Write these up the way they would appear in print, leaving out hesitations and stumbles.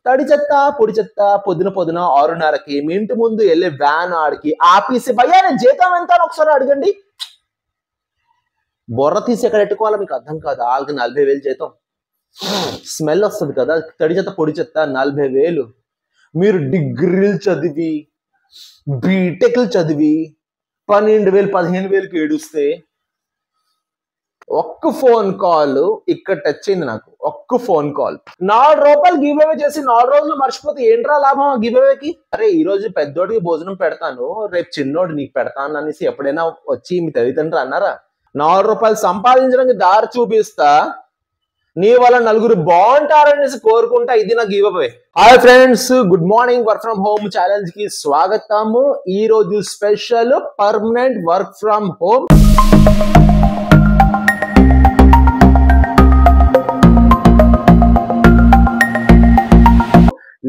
తడి చెత్త పొడి చెత్త పొద్దున పొద్దున 6:30కి మీ ఇంటి ముందు వెళ్ళే వ్యాన్ ఆడికి ఆపేసి భయ్యా నేను జీతం ఎంత అని ఒకసారి అడగండి. బొర్ర తీసి ఎక్కడ పెట్టుకోవాలో మీకు అర్థం కాదు. వాళ్ళకి 40,000 జీతం, స్మెల్ వస్తుంది కదా తడి చెత్త పొడి చెత్త. 40,000 మీరు డిగ్రీలు చదివి బీటెక్లు చదివి 12,000 15,000కి ఏడుస్తే ఒక్క ఫోన్ కాల్ ఇక్కడ టచ్ అయింది నాకు. ఒక్క ఫోన్ కాల్ 4 రూపాయలు గివ్ అవే చేసి 4 రోజులు మర్చిపోతే ఏంట్రా లాభం ఆ గివ్ అవేకి? అరే ఈ రోజు పెద్దోడికి భోజనం పెడతాను, రేపు చిన్నోడు నీకు పెడతాను అనేసి ఎప్పుడైనా వచ్చి మీ తల్లిదండ్రులు అన్నారా? 4 రూపాయలు సంపాదించడానికి దారి చూపిస్తా, నీ వల్ల నలుగురు బాగుంటారనేసి కోరుకుంటా. ఇది నా give away. Hi friends, good morning. Work from home challenge కి స్వాగతము. ఈ రోజు special permanent work from home.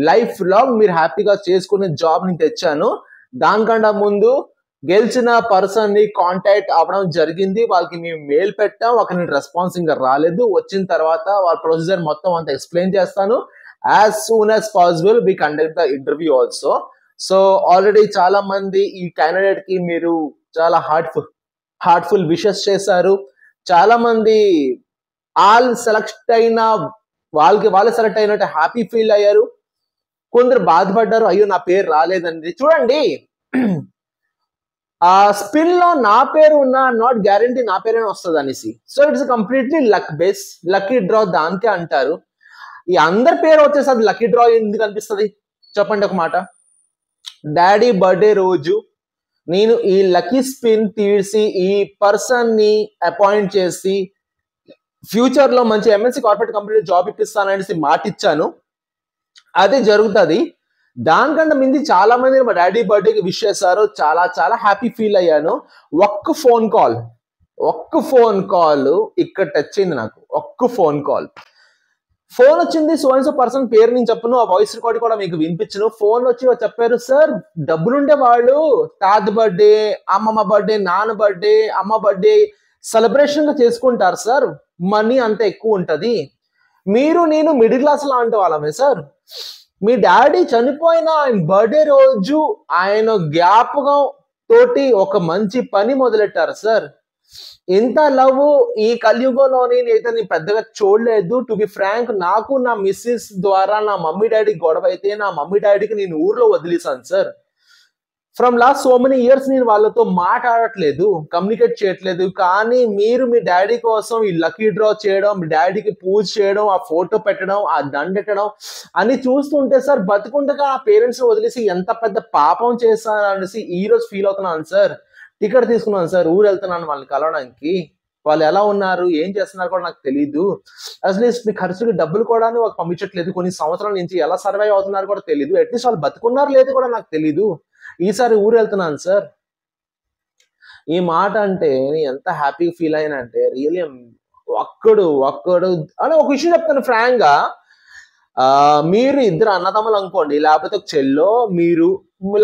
Life long మీరు హ్యాపీగా చేసుకునే జాబ్ ని తెచ్చాను. దానికన్నా ముందు గెలిచిన పర్సన్ ని కాంటాక్ట్ అవ్వడం జరిగింది. వాళ్ళకి మేము మెయిల్ పెట్టాం, ఒకరి రెస్పాన్స్ ఇంకా రాలేదు. వచ్చిన తర్వాత వాళ్ళ ప్రొసీజర్ మొత్తం అంతా ఎక్స్ప్లెయిన్ చేస్తాను. As soon as possible we conduct the interview also. So already చాలా మంది ఈ క్యాండిడేట్ కి మీరు చాలా హార్ట్ఫుల్ విషెస్ చేశారు. చాలా మంది వాళ్ళే సెలెక్ట్ అయినట్టు హ్యాపీ ఫీల్ అయ్యారు. కొందరు బాధపడ్డారు, అయ్యో నా పేరు రాలేదండి. చూడండి, ఆ స్పిన్ లో నా పేరు ఉన్నా నాట్ గ్యారంటీ నా పేరైనా వస్తుంది అనేసి. So it's completely luck base, lucky draw దానికే అంటారు. ఈ అందరి పేరు వచ్చేసి అది లక్కీ డ్రా ఎందుకు అనిపిస్తుంది చెప్పండి ఒక మాట. డాడీ బర్త్డే రోజు నేను ఈ లక్కీ స్పిన్ తీసి ఈ పర్సన్ ని అపాయింట్ చేసి ఫ్యూచర్ లో మంచి ఎంఎన్సీ కార్పొరేట్ కంపెనీ జాబ్ ఇప్పిస్తాననేసి మాట ఇచ్చాను. అది జరుగుతుంది. దానికంటే ముందు చాలా మంది మా డాడీ బర్త్డేకి విష్ చేశారు. చాలా చాలా హ్యాపీ ఫీల్ అయ్యాను. ఒక్క ఫోన్ కాల్ ఇక్కడ టచ్ అయింది నాకు. ఒక్క ఫోన్ వచ్చింది. సో అండ్ సో పర్సన్ పేరు నేను చెప్పను, ఆ వాయిస్ రికార్డ్ కూడా మీకు వినిపించను. ఫోన్ వచ్చి చెప్పారు, సార్ డబ్బులుండే వాళ్ళు తాత బర్త్డే, అమ్మమ్మ బర్త్డే, నాన్న బర్త్డే, అమ్మ బర్త్డే సెలబ్రేషన్ గా చేసుకుంటారు సార్, మనీ అంత ఎక్కువ ఉంటది. మీరు నేను మిడిల్ క్లాస్ లాంటి వాళ్ళమే సార్. మీ డాడీ చనిపోయిన ఆయన బర్త్డే రోజు ఆయన జ్ఞాపకం తోటి ఒక మంచి పని మొదలెట్టారు సార్. ఇంత లవ్ ఈ కలియుగంలోని నేను పెద్దగా చూడలేదు. టు బి ఫ్రాంక్, నాకు నా మిస్సెస్ ద్వారా నా మమ్మీ డాడీ గొడవ అయితే నా మమ్మీ డాడీకి నేను ఊర్లో వదిలేసాను sir. From last so many years నేను వాళ్ళతో మాట్లాడట్లేదు, కమ్యూనికేట్ చేయట్లేదు. కానీ మీరు మీ డాడీ కోసం ఈ లక్కీ డ్రా చేయడం, మీ డాడీకి పూజ చేయడం, ఆ ఫోటో పెట్టడం, ఆ దండెట్టడం అని చూస్తుంటే సార్ బతుకుండగా ఆ పేరెంట్స్ వదిలేసి ఎంత పెద్ద పాపం చేశాను అనేసి ఈ రోజు ఫీల్ అవుతున్నాను సార్. టికెట్ తీసుకున్నాను సార్, ఊరు వెళ్తున్నాను వాళ్ళని కలవడానికి. వాళ్ళు ఎలా ఉన్నారు ఏం చేస్తున్నారు కూడా నాకు తెలీదు. అట్లీస్ట్ మీ ఖర్చుకి డబ్బులు కూడా వాళ్ళకి పంపించట్లేదు. కొన్ని సంవత్సరాల నుంచి ఎలా సర్వైవ్ అవుతున్నారు కూడా తెలీదు. అట్లీస్ట్ వాళ్ళు బతుకున్నారు లేదు కూడా నాకు తెలీదు. ఈసారి ఊరు వెళ్తున్నాను సార్. ఈ మాట అంటే ఎంత హ్యాపీ ఫీల్ అయినా అంటే రియల్లీ ఒక్కడు అని ఒక విషయం చెప్తాను ఫ్రాంక్ గా. మీరు ఇద్దరు అన్నదమ్ములు అనుకోండి, లేకపోతే ఒక చెల్లో మీరు,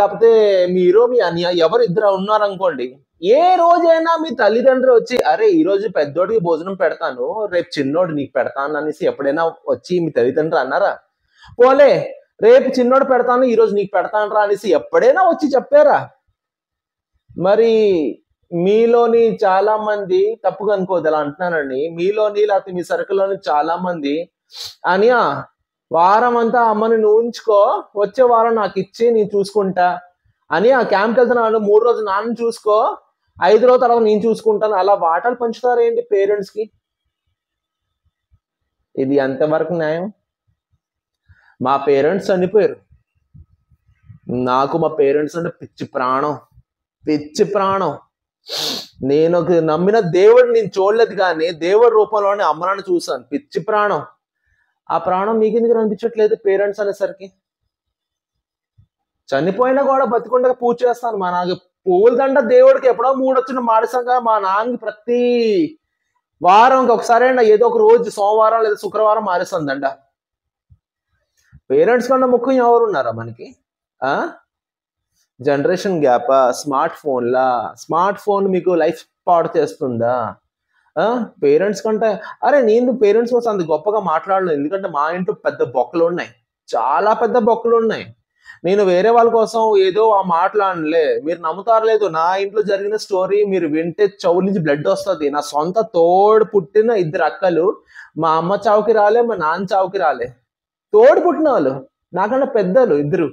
లేకపోతే మీరు మీ అన్నయ్య ఎవరు ఇద్దరు ఉన్నారనుకోండి. ఏ రోజైనా మీ తల్లిదండ్రులు వచ్చి అరే ఈ రోజు పెద్దోడికి భోజనం పెడతాను, రేపు చిన్నోడు నీకు పెడతాను అనేసి ఎప్పుడైనా వచ్చి మీ తల్లిదండ్రులు అన్నారా? పోలే రేపు చిన్నోడు పెడతాను ఈ రోజు నీకు పెడతాను రా అనేసి ఎప్పుడైనా వచ్చి చెప్పారా? మరి మీలోని చాలా మంది తప్పుగా అనుకోదు అలా అంటున్నానండి. మీలోని లేకపోతే మీ సర్కిల్లోని చాలా మంది అనియా వారం అంతా అమ్మని నువ్వు ఉంచుకో, వచ్చే వారం నాకు ఇచ్చి నేను చూసుకుంటా అని ఆ క్యాంప్కి వెళ్తున్నాను, 3 రోజులు నాన్న చూసుకో, 5 రోజుల తర్వాత నేను చూసుకుంటాను, అలా వాటాలు పంచుతారేంటి పేరెంట్స్ కి? ఇది ఎంతవరకు న్యాయం? మా పేరెంట్స్ చనిపోయారు, నాకు మా పేరెంట్స్ అంటే పిచ్చి ప్రాణం. నేను నమ్మిన దేవుడు నేను చూడలేదు, కానీ దేవుడి రూపంలోనే అమ్మనాన్ని చూసాను. పిచ్చి ప్రాణం. ఆ ప్రాణం మీకు ఎందుకు అనిపించట్లేదు పేరెంట్స్ అనేసరికి? చనిపోయినా కూడా బతికుండగా పూజ చేస్తాను. మా నాకు పూల దండ దేవుడికి ఎప్పుడో 3 వచ్చిన మాడిసంగా మా నాన్నకి ప్రతి వారం ఒకసారి ఏదో ఒక రోజు సోమవారం లేదా శుక్రవారం మారేస్తాను దండ. పేరెంట్స్ కన్నా ముఖ్యం ఎవరు ఉన్నారా మనకి? జనరేషన్ గ్యాపా? స్మార్ట్ ఫోన్ మీకు లైఫ్ పాడు చేస్తుందా? పేరెంట్స్ కంటే అరే నేను పేరెంట్స్ కోసం అంత గొప్పగా మాట్లాడలేదు, ఎందుకంటే మా ఇంట్లో పెద్ద బొక్కలు ఉన్నాయి. చాలా పెద్ద బొక్కలు ఉన్నాయి. నేను వేరే వాళ్ళ కోసం ఏదో ఆ మాట్లాడలే, మీరు నమ్ముతారు లేదు, నా ఇంట్లో జరిగిన స్టోరీ మీరు వింటే చెవుల నుంచి బ్లడ్ వస్తుంది. నా సొంత తోడు పుట్టిన 2 అక్కలు, మా అమ్మ చావుకి రాలే, మా నాన్న చావుకి రాలే. తోడు పుట్టిన వాళ్ళు, నాకన్నా పెద్దలు 2.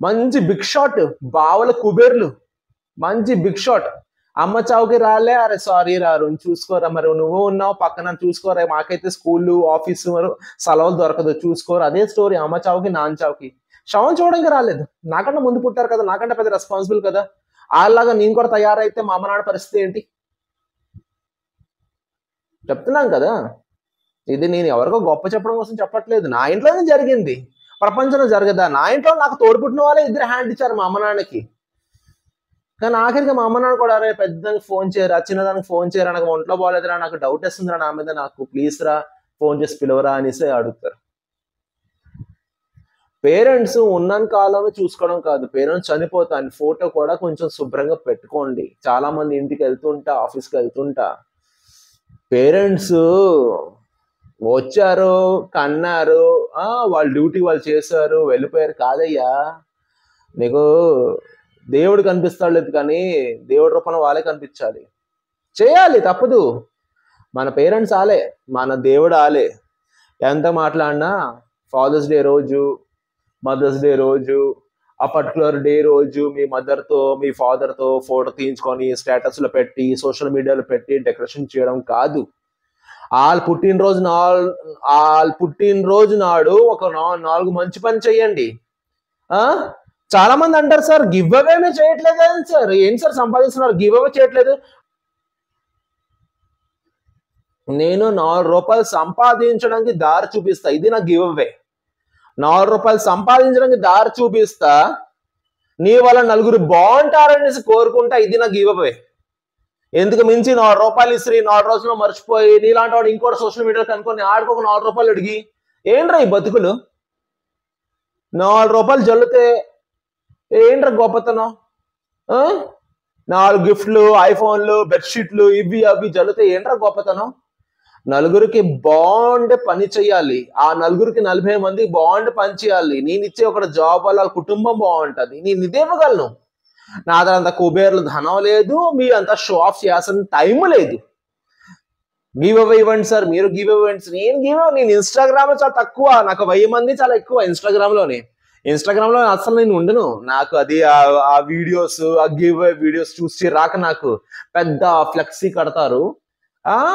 మంచి బిగ్ షాట్, బావల కుబేర్లు, మంచి బిగ్ షాట్. అమ్మ చావుకి రాలే, అరే సారీ రారు చూసుకోరా, మరి నువ్వు ఉన్నావు పక్కన చూసుకోరా, మాకైతే స్కూల్ ఆఫీసు సెలవులు దొరకదు చూసుకోరు. అదే స్టోరీ అమ్మ చావుకి నాన్న చావుకి. శవం చూడడానికి రాలేదు, నాకన్నా ముందు పుట్టారు కదా, నాకంటే పెద్ద రెస్పాన్సిబుల్ కదా. అలాగా నేను కూడా తయారైతే మా అమ్మ నాన్న పరిస్థితి ఏంటి చెప్తున్నాను కదా. ఇది నేను ఎవరికో గొప్ప చెప్పడం కోసం చెప్పట్లేదు, నా ఇంట్లోనే జరిగింది, ప్రపంచంలో జరగదా. నా ఇంట్లో నాకు తోడుపుట్టిన వాళ్ళే 2 హ్యాండ్ ఇచ్చారు మా అమ్మ నాన్నకి. కానీ ఆఖరికి మా అమ్మ నాన్న కూడా, అరే పెద్దదానికి ఫోన్ చేయరా, చిన్నదానికి ఫోన్ చేయరా, నాకు ఒంట్లో బాగాలేదురా, నాకు డౌట్ వస్తుందిరా నా మీద, నాకు ప్లీజ్ రా ఫోన్ చేసి పిలవరా అనేసి అడుగుతారు. పేరెంట్స్ ఉన్న కాలమే చూసుకోవడం కాదు, పేరెంట్స్ చనిపోతాను ఫోటో కూడా కొంచెం శుభ్రంగా పెట్టుకోండి. చాలా మంది ఇంటికి వెళ్తుంటా, ఆఫీస్కి వెళ్తుంటా, పేరెంట్స్ వచ్చారు, కన్నారు, వాళ్ళ డ్యూటీ వాళ్ళు చేశారు, వెళ్ళిపోయారు కాదయ్యా. నీకు దేవుడు కనిపిస్తాడు లేదు, కానీ దేవుడి రూపంలో వాళ్ళే కనిపించాలి. చేయాలి, తప్పదు. మన పేరెంట్స్ ఆలే, మన దేవుడు ఆలే. ఎంత మాట్లాడినా ఫాదర్స్ డే రోజు, మదర్స్ డే రోజు, ఆ పర్టికులర్ డే రోజు మీ మదర్తో మీ ఫాదర్తో ఫోటో తీయించుకొని స్టేటస్లో పెట్టి సోషల్ మీడియాలో పెట్టి డెకరేషన్ చేయడం కాదు. వాళ్ళ పుట్టినరోజు నాడు ఒక 4 మంచి పని చెయ్యండి. చాలా మంది అంటారు, సార్ గివ్ అవే చేయట్లేదు సార్, ఏంటి సార్ సంపాదిస్తున్నారు గివ్ అవే చేయట్లేదు. నేను 4 రూపాయలు సంపాదించడానికి దారి చూపిస్తా, ఇది నా గివ్ అవే. 4 రూపాయలు సంపాదించడానికి దారి చూపిస్తా, నీ వల్ల నలుగురు బాగుంటారనేసి కోరుకుంటా, ఇది నా గివ్ అవే. ఎందుకు మించి 4 రూపాయలు ఇస్త్రీ 4 రోజుల్లో మర్చిపోయి నీలాంటి వాడు ఇంకోటి సోషల్ మీడియాలో కనుక్కొని ఆడికి ఒక 4 రూపాయలు అడిగి ఏంట్రా ఈ బతుకులు. 4 రూపాయలు జల్లితే ఏంట్రా గొప్పతనం. 4 గిఫ్ట్లు, ఐఫోన్లు, బెడ్షీట్లు, ఇవి అవి జల్లితే ఏంట్రా గొప్పతనం. నలుగురికి బాండ్ పని చెయ్యాలి, ఆ నలుగురికి 40 మంది బాండ్ పని చేయాలి. నేను ఇచ్చే ఒక జాబ్ వల్ల వాళ్ళ కుటుంబం బాగుంటది, నేను ఇదేమగలను. నా అంత కుబేర్లు ధనం లేదు, మీ అంత షో ఆఫ్ చేయాల్సిన టైం లేదు. గివ్ అవే ఇవ్వండి సార్, మీరు గివ్ ఇవ్వండి. నేను ఇన్స్టాగ్రామ్ లో చాలా తక్కువ, నాకు 1000 మంది చాలా ఎక్కువ ఇన్స్టాగ్రామ్ లో అసలు నేను ఉండను. నాకు అది ఆ వీడియోస్, ఆ గివ్ అవే వీడియోస్ చూసి రాక నాకు పెద్ద ఫ్లెక్సీ కడతారు,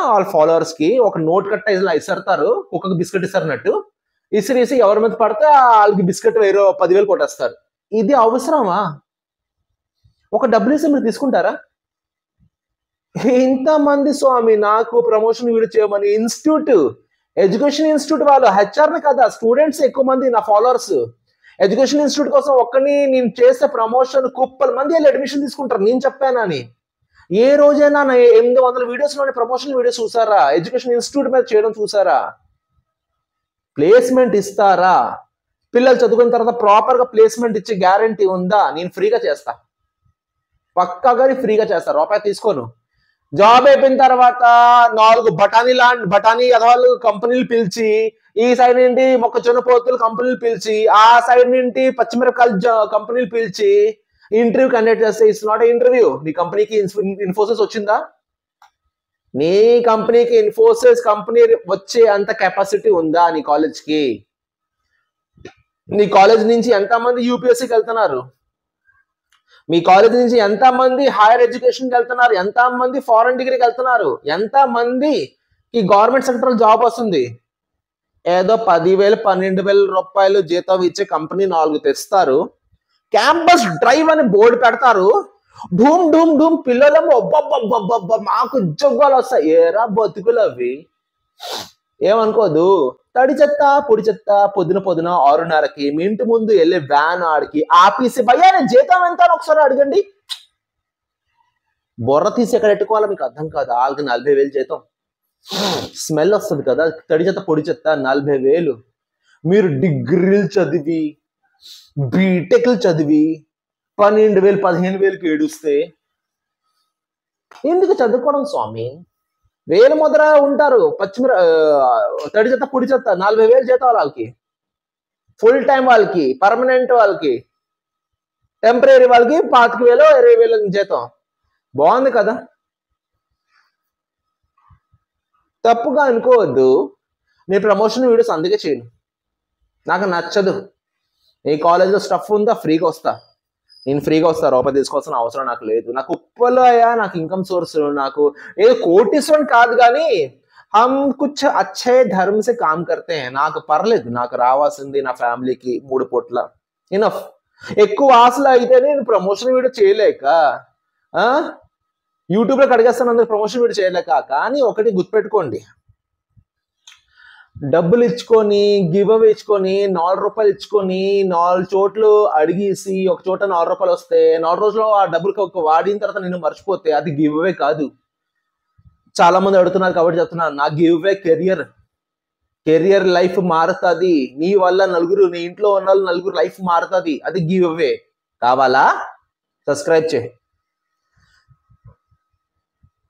వాళ్ళ ఫాలోవర్స్ కి ఒక నోట్ కట్ట ఇలా ఇసరుతారు, ఒక్కొక్క బిస్కెట్ ఇస్తారన్నట్టు ఇసిరేసి ఎవరి మీద పడితే వాళ్ళకి బిస్కెట్ 10,000 కొట్టేస్తారు. ఇది అవసరమా? ఒక డబ్బులు ఇస్తే మీరు తీసుకుంటారా? ఇంతమంది స్వామి నాకు ప్రమోషన్ వీడియో చేయమని ఎడ్యుకేషన్ ఇన్స్టిట్యూట్ వాళ్ళు, హెచ్ఆర్ని కదా, స్టూడెంట్స్ ఎక్కువ మంది నా ఫాలోవర్స్. ఎడ్యుకేషన్ ఇన్స్టిట్యూట్ కోసం ఒక్కని నేను చేసే ప్రమోషన్ కుప్పల మంది వెళ్ళి అడ్మిషన్ తీసుకుంటారు. నేను చెప్పానని ఏ రోజైనా 800 వీడియోస్లోని ప్రమోషన్ వీడియోస్ చూసారా? ఎడ్యుకేషన్ ఇన్స్టిట్యూట్ మీద చేయడం చూసారా? ప్లేస్మెంట్ ఇస్తారా? పిల్లలు చదువుకున్న తర్వాత ప్రాపర్గా ప్లేస్మెంట్ ఇచ్చే గ్యారంటీ ఉందా? నేను ఫ్రీగా చేస్తా, పక్కాగా ఫ్రీగా చేస్తా, రూపాయి తీసుకోను. జాబ్ అయిపోయిన తర్వాత 4 బఠానీ అదవాళ్ళు కంపెనీలు పిలిచి, ఈ సైడ్ నుండి మొక్కజొన్న పోతులు కంపెనీలు పిలిచి, ఆ సైడ్ నుండి పచ్చిమిరపకాయలు కంపెనీలు పిలిచి ఇంటర్వ్యూ కండక్ట్ చేస్తే ఇట్స్ నాట్ ఇంటర్వ్యూ. నీ కంపెనీకి ఇన్ఫోసిస్ వచ్చిందా? నీ కంపెనీకి ఇన్ఫోసిస్ కంపెనీ వచ్చే అంత కెపాసిటీ ఉందా నీ కాలేజ్కి? నీ కాలేజ్ నుంచి ఎంతమంది యూపీఎస్సీకి వెళ్తున్నారు? మీ కాలేజ్ నుంచి ఎంతమంది హైయర్ ఎడ్యుకేషన్కి వెళ్తున్నారు? ఎంతమంది ఫారెన్ డిగ్రీకి వెళ్తున్నారు? ఎంతమంది ఈ గవర్నమెంట్ సెక్టర్ జాబ్ వస్తుంది? ఏదో 10,000 12,000 రూపాయలు జీతం ఇచ్చే కంపెనీ 4 తెస్తారు, క్యాంపస్ డ్రైవ్ అని బోర్డు పెడతారు, ఢూమ్ ఢూమ్ ఢూమ్ పిల్లలేమో ఒబ్బబ్బబ్బబ్బబ్బ మాకు ఉద్యోగాలు వస్తాయి. ఏరా బతుకులు అవి. ఏమనుకోదు, తడి చెత్త పొడి చెత్త పొద్దున 6:30కి మీ ఇంటి ముందు వెళ్ళే వ్యాన్ ఆడికి ఆపేసి, భయ్యా నేను జీతం ఎంత అని ఒకసారి అడగండి. బొర్ర తీసి ఎక్కడ పెట్టుకోవాలో మీకు అర్థం కాదు. వాళ్ళకి 40,000 జీతం, స్మెల్ వస్తుంది కదా, తడి చెత్త పొడి చెత్త 40,000. మీరు డిగ్రీలు చదివి బీటెక్లు చదివి 12,000 15,000కి ఏడుస్తే ఎందుకు చదువుకోవడం స్వామి? వేల ముద్ర ఉంటారు, తడి చెత్త పొడి చెత్త 40,000 జీతాలు వాళ్ళకి. ఫుల్ టైం వాళ్ళకి, పర్మనెంట్ వాళ్ళకి, టెంపరీ వాళ్ళకి 25,000 20,000 జీతం. బాగుంది కదా. తప్పుగా అనుకోవద్దు, నేను ప్రమోషన్ వీడియోస్ అందుకే చేయను, నాకు నచ్చదు. ఈ కాలేజ్లో స్టఫ్ ఉందా, ఫ్రీగా వస్తా, నేను ఫ్రీగా వస్తా, రూపాయి తీసుకోవాల్సిన అవసరం నాకు లేదు. నాకు ఉప్పలో అయ్యా, నాకు ఇన్కమ్ సోర్స్, నాకు ఏదో కోటీశ్వరుని కాదు, కానీ హమ్ కుచ్ అచ్చే ధర్మ సే కామ్ కర్తే హై, నాకు పర్లేదు, నాకు రావాల్సింది నా ఫ్యామిలీకి 3 పూట్ల ఇనఫ్. ఎక్కువ ఆశలు అయితే నేను ప్రమోషన్ వీడియో చేయలేక, యూట్యూబ్లో కడిగేస్తాను అందరు ప్రమోషన్ వీడియో చేయలేక. కానీ ఒకటి గుర్తుపెట్టుకోండి, డబ్బులు ఇచ్చుకొని, గివ్ అవే ఇచ్చుకొని, 4 రూపాయలు ఇచ్చుకొని 4 చోట్లు అడిగేసి ఒక చోట 4 రూపాయలు వస్తే 4 రోజుల్లో ఆ డబ్బులు వాడిన తర్వాత నేను మర్చిపోతే అది గివ్ అవే కాదు. చాలా మంది అడుగుతున్నారు కాబట్టి చెప్తున్నాను, నా గివ్ అవే కెరియర్ లైఫ్ మారుతుంది. నీ వల్ల నలుగురు, నీ ఇంట్లో ఉన్న వాళ్ళు నలుగురు లైఫ్ మారుతుంది, అది గివ్ అవే. కావాలా? సబ్స్క్రైబ్ చేయి.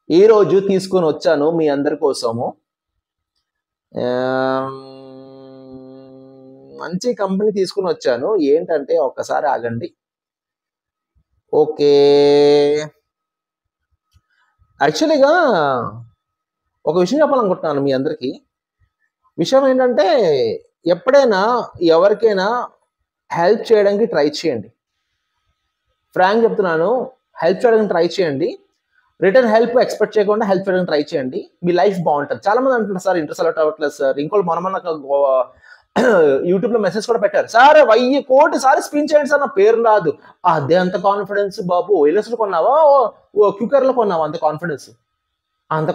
ఈరోజు తీసుకొని వచ్చాను మీ అందరి కోసము మంచి కంపెనీ తీసుకుని వచ్చాను. ఏంటంటే ఒక్కసారి ఆగండి. ఓకే, యాక్చువల్లీగా ఒక విషయం చెప్పాలనుకుంటున్నాను మీ అందరికీ. విషయం ఏంటంటే, ఎప్పుడైనా ఎవరికైనా హెల్ప్ చేయడానికి ట్రై చేయండి. ఫ్రాంక్ చెప్తున్నాను, హెల్ప్ చేయడానికి ట్రై చేయండి. రిటర్న్ హెల్ప్ ఎక్స్పెక్ట్ చేయకుండా హెల్ప్ చేయడానికి ట్రై చేయండి, మీ లైఫ్ బాగుంటుంది. చాలా మంది అంటున్నారు, సార్ ఇంట్రెస్ట్ అలర్ట్ అవ్వట్లేదు సార్. ఇంకోటి మొన్న యూట్యూబ్లో మెసేజ్ కూడా పెట్టారు, సార్ 1000 కోటి సారి స్పిన్ చేయండి సార్, నా పేరు రాదు. అదే అంత కాన్ఫిడెన్స్ బాబు, వైలెస్లో కొన్నావా, క్యూకర్లో కొన్నావా? అంత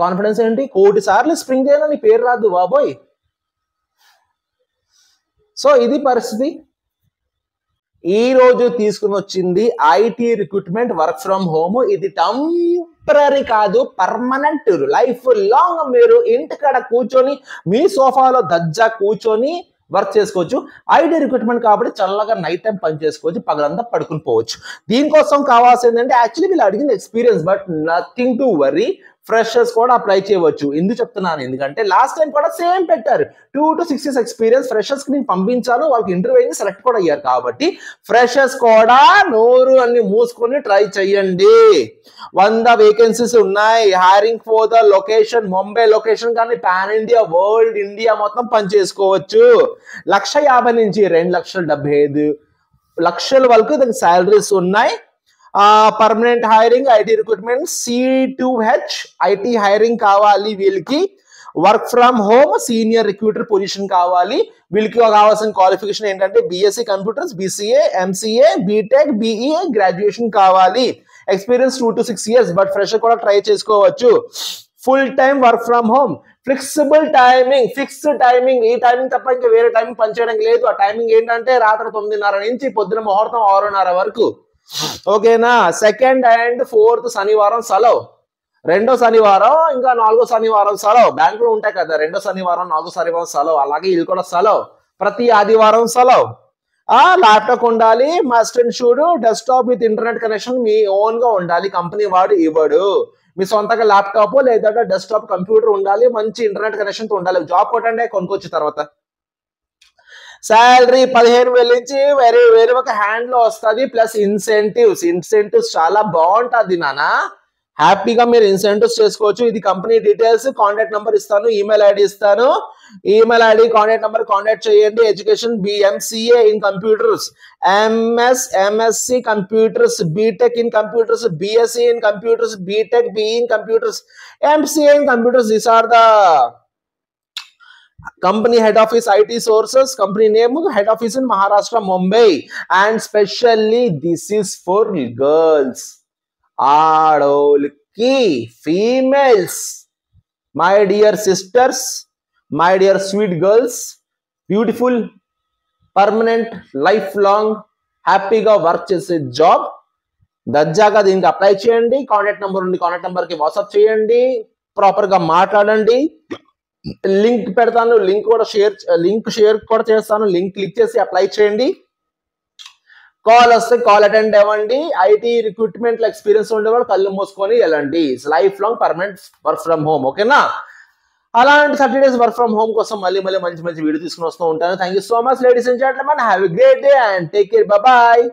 కాన్ఫిడెన్స్ ఏంటి? 1 కోటి సార్లు స్ప్రింగ్ చేయనా నీ పేరు రాదు బాబోయ్. సో ఇది పరిస్థితి. ఈ రోజు తీసుకుని వచ్చింది IT recruitment, work from home. ఇది టెంపరీ కాదు, పర్మనెంట్, లైఫ్ లాంగ్ మీరు ఇంటికాడ కూర్చొని మీ సోఫాలో దజ్జా కూర్చొని వర్క్ చేసుకోవచ్చు. ఐటీ రిక్రూట్మెంట్ కాబట్టి చల్లగా నైట్ టైం పని చేసుకోవచ్చు, పగలంతా పడుకుని పోవచ్చు. దీనికోసం కావాల్సింది అంటే యాక్చువల్లీ వీళ్ళు అడిగింది experience, but nothing to worry, freshers కూడా అప్లై చేయవచ్చు. ఎందుకు చెప్తున్నాను, ఎందుకంటే లాస్ట్ టైం కూడా సేమ్ పెట్టారు, 2 to 6 years ఎక్స్పీరియన్స్. ఫ్రెషర్స్ కి నేను పంపించాను, వాళ్ళకి ఇంటర్వ్యూ అయింది, సెలెక్ట్ కూడా అయ్యారు. కాబట్టి ఫ్రెషర్స్ కూడా నోరు అన్ని మూసుకొని ట్రై చేయండి. 100 వేకెన్సీస్ ఉన్నాయి. Hiring for the location Mumbai location, కానీ పాన్ ఇండియా, వరల్డ్ ఇండియా మొత్తం పని చేసుకోవచ్చు. 1,50,000 నుంచి 2,75,000 వరకు దానికి శాలరీస్ ఉన్నాయి. Permanent hiring, IT recruitment, C2H IT hiring కావాలి వీళ్ళకి. Work from home, senior recruiter position కావాలి. వీళ్ళకి కావాల్సిన క్వాలిఫికేషన్ ఏంటంటే BSc కంప్యూటర్స్, BCA, MCA, BTech, BEA graduation కావాలి. Experience 2 to 6 years, but fresher కూడా ట్రై చేసుకోవచ్చు. Full time work from home, flexible timing, fixed timing. ఈ టైమింగ్ తప్ప ఇంకా వేరే టైమింగ్ పనిచేయడానికి లేదు. ఆ టైమింగ్ ఏంటంటే రాత్రి 9:30 నుంచి పొద్దున ముహూర్తం 6:30 వరకు. ఓకేనా. 2nd and 4th శనివారం సెలవు, 2వ శనివారం ఇంకా 4వ శనివారం సెలవు. బ్యాంకులో ఉంటాయి కదా, 2వ శనివారం 4వ శనివారం సెలవు. అలాగే ఇది కూడా సెలవు, ప్రతి ఆదివారం సెలవు. ల్యాప్టాప్ ఉండాలి, must and should. Desktop with internet connection me own గా ఉండాలి, కంపెనీ వాడు ఇవ్వడు. మీ సొంతగా ల్యాప్టాప్ లేదా డెస్క్టాప్ కంప్యూటర్ ఉండాలి, మంచి ఇంటర్నెట్ కనెక్షన్ తో ఉండాలి. జాబ్ కొట్టండి, కొనుక్కొచ్చిన తర్వాత. శాలరీ 15,000 నుంచి వేరే ఒక హ్యాండ్ లో వస్తుంది, ప్లస్ ఇన్సెంటివ్స్ చాలా బాగుంటుంది నానా. హ్యాపీగా మీరు ఇన్సెంటివ్స్ చేసుకోవచ్చు. ఇది కంపెనీ డీటెయిల్స్, కాంటాక్ట్ నెంబర్ ఇస్తాను, ఈమెయిల్ ఐడి ఇస్తాను. Email ID, contact number contact చేయండి. Education MCA in computers, MSc computers, BTech in computers, BSc in computers, BTech, BE in computers, MCA in computers. These are the company head office IT sources, company name, head office in Maharashtra, Mumbai, and specially this is for girls, aadolki, females, my dear sisters, my dear sweet girls, beautiful, permanent, lifelong, happy ga work chese job. దజ్జాగా దీనికి apply చేయండి. Contact number ఉంది, contact number కి WhatsApp చేయండి, proper గా మాట్లాడండి. Link పెడతాను, link share కూడా చేస్తాను. లింక్ క్లిక్ చేసి అప్లై చేయండి. కాల్ వస్తే కాల్ అటెండ్ అవ్వండి. ఐటీ రిక్రూట్మెంట్ లో ఎక్స్పీరియన్స్ ఉండేవాడు కళ్ళు మూసుకొని వెళ్ళండి. Life long permanent work from home. ఓకేనా. అలాంటి 30 days వర్క్ ఫ్రమ్ హోమ్ కోసం మళ్ళీ మంచి వీడియో తీసుకుని వస్తూ ఉంటాను. Thank you so much ladies and gentlemen. Have a great day and take care. Bye.